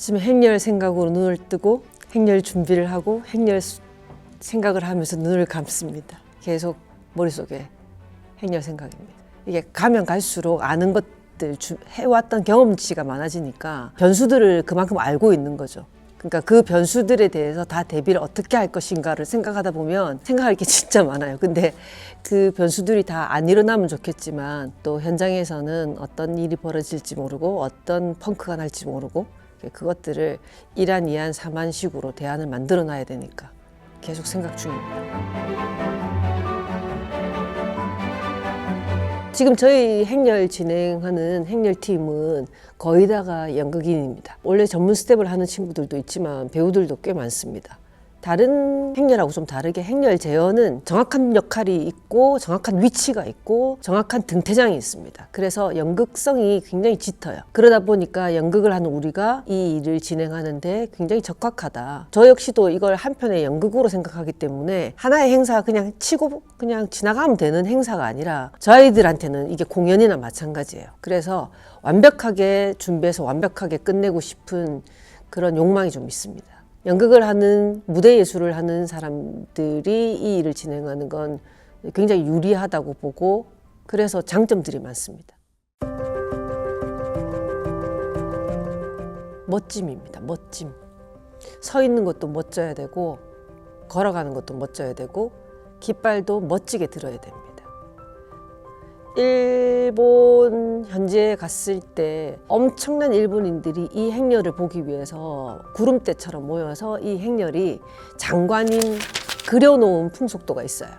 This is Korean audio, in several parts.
아침에 행렬 생각으로 눈을 뜨고 행렬 준비를 하고 행렬 생각을 하면서 눈을 감습니다. 계속 머릿속에 행렬 생각입니다. 이게 가면 갈수록 아는 것들, 해왔던 경험치가 많아지니까 변수들을 그만큼 알고 있는 거죠. 그러니까 그 변수들에 대해서 다 대비를 어떻게 할 것인가를 생각하다 보면 생각할 게 진짜 많아요. 근데 그 변수들이 다 안 일어나면 좋겠지만 또 현장에서는 어떤 일이 벌어질지 모르고 어떤 펑크가 날지 모르고 그것들을 이안, 이안, 삼안식으로 대안을 만들어 놔야 되니까 계속 생각 중입니다. 지금 저희 행렬 진행하는 행렬팀은 거의 다가 연극인입니다. 원래 전문 스텝을 하는 친구들도 있지만 배우들도 꽤 많습니다. 다른 행렬하고 좀 다르게 행렬 제어는 정확한 역할이 있고 정확한 위치가 있고 정확한 등태장이 있습니다. 그래서 연극성이 굉장히 짙어요. 그러다 보니까 연극을 하는 우리가 이 일을 진행하는데 굉장히 적합하다. 저 역시도 이걸 한편의 연극으로 생각하기 때문에 하나의 행사 그냥 치고 그냥 지나가면 되는 행사가 아니라 저희들한테는 이게 공연이나 마찬가지예요. 그래서 완벽하게 준비해서 완벽하게 끝내고 싶은 그런 욕망이 좀 있습니다. 연극을 하는, 무대 예술을 하는 사람들이 이 일을 진행하는 건 굉장히 유리하다고 보고 그래서 장점들이 많습니다. 멋짐입니다. 멋짐. 서 있는 것도 멋져야 되고 걸어가는 것도 멋져야 되고 깃발도 멋지게 들어야 됩니다. 일본 현지에 갔을 때 엄청난 일본인들이 이 행렬을 보기 위해서 구름대처럼 모여서 이 행렬이 장관인 그려놓은 풍속도가 있어요.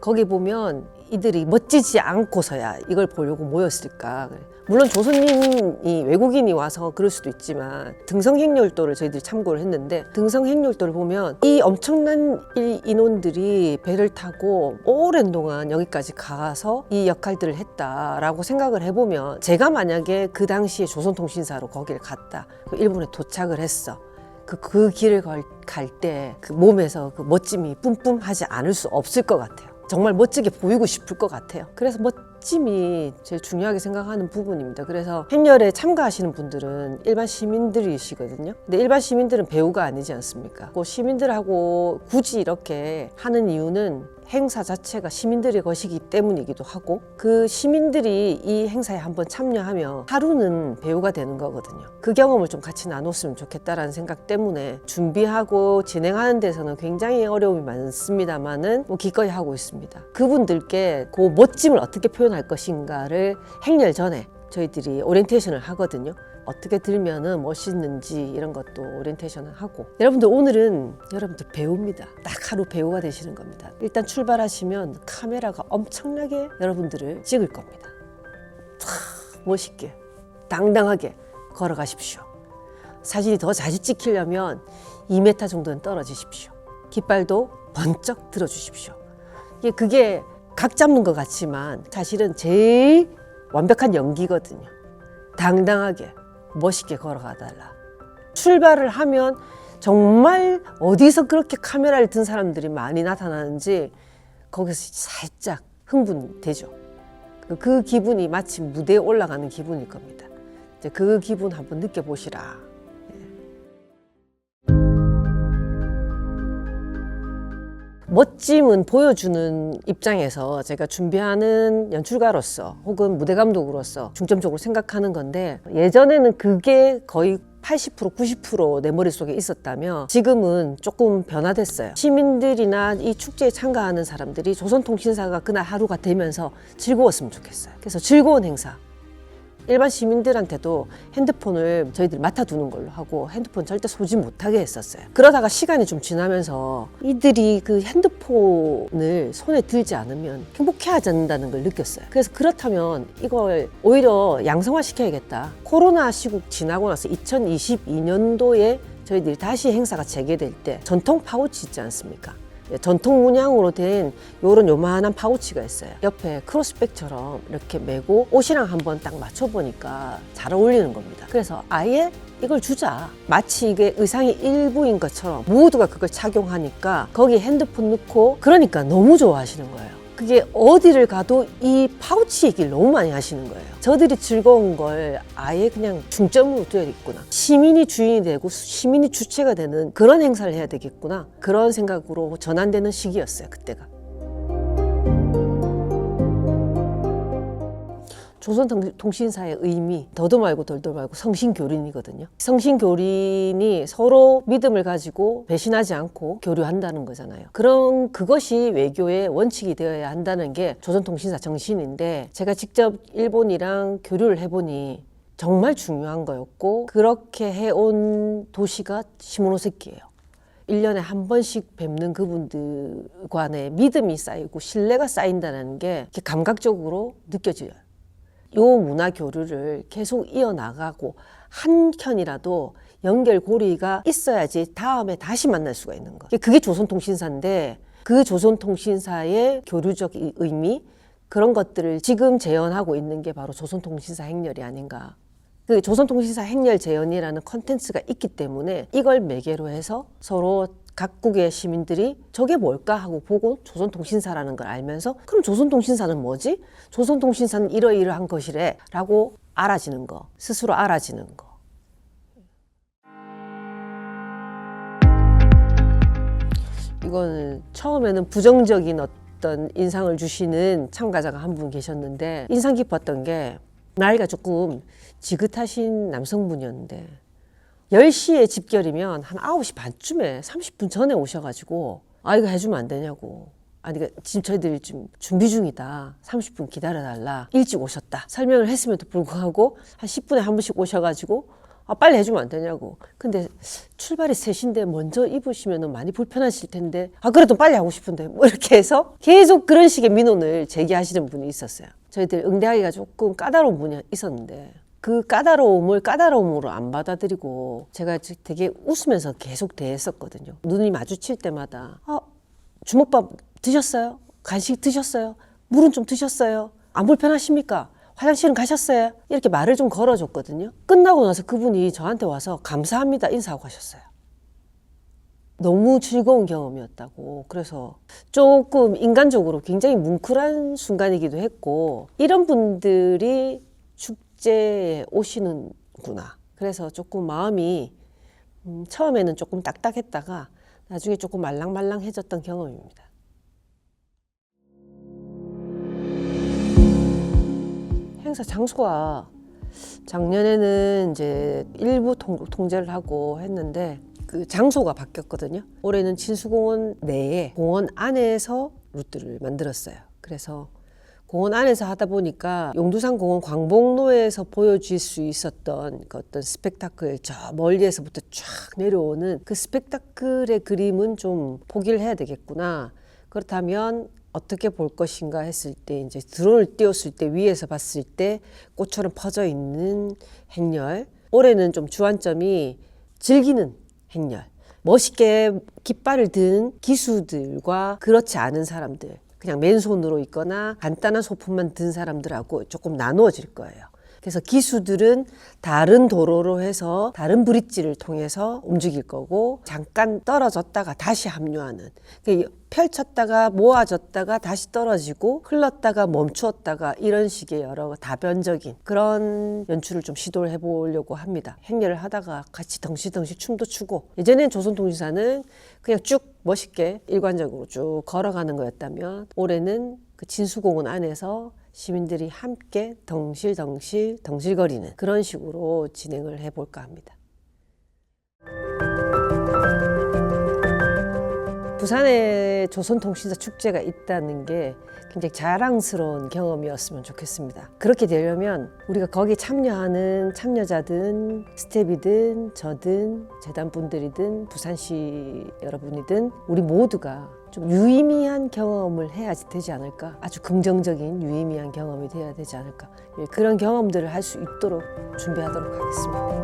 거기 보면 이들이 멋지지 않고서야 이걸 보려고 모였을까. 물론 조선인이 외국인이 와서 그럴 수도 있지만 등성행렬도를 저희들이 참고를 했는데 등성행렬도를 보면 이 엄청난 인원들이 배를 타고 오랜 동안 여기까지 가서 이 역할들을 했다라고 생각을 해보면 제가 만약에 그 당시에 조선통신사로 거기를 갔다 일본에 도착을 했어 그 길을 갈 때 그 몸에서 그 멋짐이 뿜뿜하지 않을 수 없을 것 같아요. 정말 멋지게 보이고 싶을 것 같아요. 그래서 멋짐이 제일 중요하게 생각하는 부분입니다. 그래서 행렬에 참가하시는 분들은 일반 시민들이시거든요. 근데 일반 시민들은 배우가 아니지 않습니까? 그 시민들하고 굳이 이렇게 하는 이유는 행사 자체가 시민들의 것이기 때문이기도 하고 그 시민들이 이 행사에 한번 참여하면 하루는 배우가 되는 거거든요. 그 경험을 좀 같이 나눴으면 좋겠다라는 생각 때문에 준비하고 진행하는 데서는 굉장히 어려움이 많습니다만은 기꺼이 하고 있습니다. 그분들께 그 멋짐을 어떻게 표현할 것인가를 행렬 전에 저희들이 오리엔테이션을 하거든요. 어떻게 들면은 멋있는지 이런 것도 오리엔테이션을 하고 여러분들 오늘은 여러분들 배우입니다. 딱 하루 배우가 되시는 겁니다. 일단 출발하시면 카메라가 엄청나게 여러분들을 찍을 겁니다. 멋있게 당당하게 걸어가십시오. 사진이 더 잘 찍히려면 2m 정도는 떨어지십시오. 깃발도 번쩍 들어주십시오. 그게 각 잡는 것 같지만 사실은 제일 완벽한 연기거든요. 당당하게 멋있게 걸어가달라. 출발을 하면 정말 어디서 그렇게 카메라를 든 사람들이 많이 나타나는지 거기서 살짝 흥분되죠. 그 기분이 마치 무대에 올라가는 기분일 겁니다. 이제 그 기분 한번 느껴보시라. 멋짐은 보여주는 입장에서 제가 준비하는 연출가로서 혹은 무대 감독으로서 중점적으로 생각하는 건데 예전에는 그게 거의 80%, 90% 내 머릿속에 있었다면 지금은 조금 변화됐어요. 시민들이나 이 축제에 참가하는 사람들이 조선통신사가 그날 하루가 되면서 즐거웠으면 좋겠어요. 그래서 즐거운 행사. 일반 시민들한테도 핸드폰을 저희들이 맡아두는 걸로 하고 핸드폰 절대 소지 못하게 했었어요. 그러다가 시간이 좀 지나면서 이들이 그 핸드폰을 손에 들지 않으면 행복해하지 않는다는 걸 느꼈어요. 그래서 그렇다면 이걸 오히려 양성화시켜야겠다. 코로나 시국 지나고 나서 2022년도에 저희들이 다시 행사가 재개될 때 전통 파우치 있지 않습니까? 전통 문양으로 된 요런 요만한 파우치가 있어요. 옆에 크로스백처럼 이렇게 메고 옷이랑 한번 딱 맞춰보니까 잘 어울리는 겁니다. 그래서 아예 이걸 주자. 마치 이게 의상의 일부인 것처럼 모두가 그걸 착용하니까 거기에 핸드폰 넣고 그러니까 너무 좋아하시는 거예요. 그게 어디를 가도 이 파우치 얘기를 너무 많이 하시는 거예요. 저들이 즐거운 걸 아예 그냥 중점으로 둬야겠구나. 시민이 주인이 되고 시민이 주체가 되는 그런 행사를 해야 되겠구나. 그런 생각으로 전환되는 시기였어요, 그때가. 조선통신사의 의미, 더도 말고 덜도 말고 성신교린이거든요. 성신교린이 서로 믿음을 가지고 배신하지 않고 교류한다는 거잖아요. 그것이 외교의 원칙이 되어야 한다는 게 조선통신사 정신인데, 제가 직접 일본이랑 교류를 해보니 정말 중요한 거였고, 그렇게 해온 도시가 시모노세키예요. 1년에 한 번씩 뵙는 그분들 간의 믿음이 쌓이고 신뢰가 쌓인다는 게 감각적으로 느껴져요. 요 문화 교류를 계속 이어나가고 한 켠이라도 연결고리가 있어야지 다음에 다시 만날 수가 있는 거. 그게 조선통신사인데, 그 조선통신사의 교류적 의미, 그런 것들을 지금 재현하고 있는 게 바로 조선통신사 행렬이 아닌가. 그 조선통신사 행렬 재현이라는 컨텐츠가 있기 때문에 이걸 매개로 해서 서로 각국의 시민들이 저게 뭘까 하고 보고 조선통신사라는 걸 알면서, 그럼 조선통신사는 뭐지? 조선통신사는 이러이러한 것이래 라고 알아지는 거, 스스로 알아지는 거. 이거는 처음에는 부정적인 어떤 인상을 주시는 참가자가 한 분 계셨는데, 인상 깊었던 게 나이가 조금 지긋하신 남성분이었는데 10시에 집결이면 한 9시 반쯤에 30분 전에 오셔가지고 이거 해주면 안 되냐고. 그러니까 지금 저희들이 좀 준비 중이다. 30분 기다려달라. 일찍 오셨다. 설명을 했음에도 불구하고 한 10분에 한 번씩 오셔가지고 빨리 해주면 안 되냐고. 근데 출발이 3시인데 먼저 입으시면 많이 불편하실 텐데 그래도 빨리 하고 싶은데 뭐 이렇게 해서 계속 그런 식의 민원을 제기하시는 분이 있었어요. 저희들 응대하기가 조금 까다로운 분이 있었는데 그 까다로움을 까다로움으로 안 받아들이고 제가 되게 웃으면서 계속 대했었거든요. 눈이 마주칠 때마다 주먹밥 드셨어요? 간식 드셨어요? 물은 좀 드셨어요? 안 불편하십니까? 화장실은 가셨어요? 이렇게 말을 좀 걸어줬거든요. 끝나고 나서 그분이 저한테 와서 감사합니다 인사하고 가셨어요. 너무 즐거운 경험이었다고. 그래서 조금 인간적으로 굉장히 뭉클한 순간이기도 했고, 이런 분들이 축제에 오시는구나. 그래서 조금 마음이 처음에는 조금 딱딱했다가 나중에 조금 말랑말랑해졌던 경험입니다. 행사 장소가 작년에는 이제 일부 통제를 하고 했는데 그 장소가 바뀌었거든요. 올해는 진수공원 내에 공원 안에서 루트를 만들었어요. 그래서 공원 안에서 하다 보니까 용두산 공원 광복로에서 보여줄 수 있었던 그 어떤 스펙타클, 저 멀리에서부터 쫙 내려오는 그 스펙타클의 그림은 좀 포기를 해야 되겠구나. 그렇다면 어떻게 볼 것인가 했을 때, 이제 드론을 띄웠을 때 위에서 봤을 때 꽃처럼 퍼져 있는 행렬. 올해는 좀 주안점이 즐기는 행렬. 멋있게 깃발을 든 기수들과 그렇지 않은 사람들, 그냥 맨손으로 있거나 간단한 소품만 든 사람들하고 조금 나누어질 거예요. 그래서 기수들은 다른 도로로 해서 다른 브릿지를 통해서 움직일 거고, 잠깐 떨어졌다가 다시 합류하는, 펼쳤다가 모아졌다가 다시 떨어지고 흘렀다가 멈추었다가 이런 식의 여러 다변적인 그런 연출을 좀 시도를 해보려고 합니다. 행렬을 하다가 같이 덩실덩실 춤도 추고, 예전엔 조선통신사는 그냥 쭉 멋있게 일관적으로 쭉 걸어가는 거였다면 올해는 그 진수공원 안에서 시민들이 함께 덩실거리는 그런 식으로 진행을 해볼까 합니다. 부산에 조선통신사 축제가 있다는 게 굉장히 자랑스러운 경험이었으면 좋겠습니다. 그렇게 되려면 우리가 거기에 참여하는 참여자든 스텝이든 저든 재단분들이든 부산시 여러분이든 우리 모두가 좀 유의미한 경험을 해야지 되지 않을까. 아주 긍정적인 유의미한 경험이 돼야 되지 않을까. 그런 경험들을 할 수 있도록 준비하도록 하겠습니다.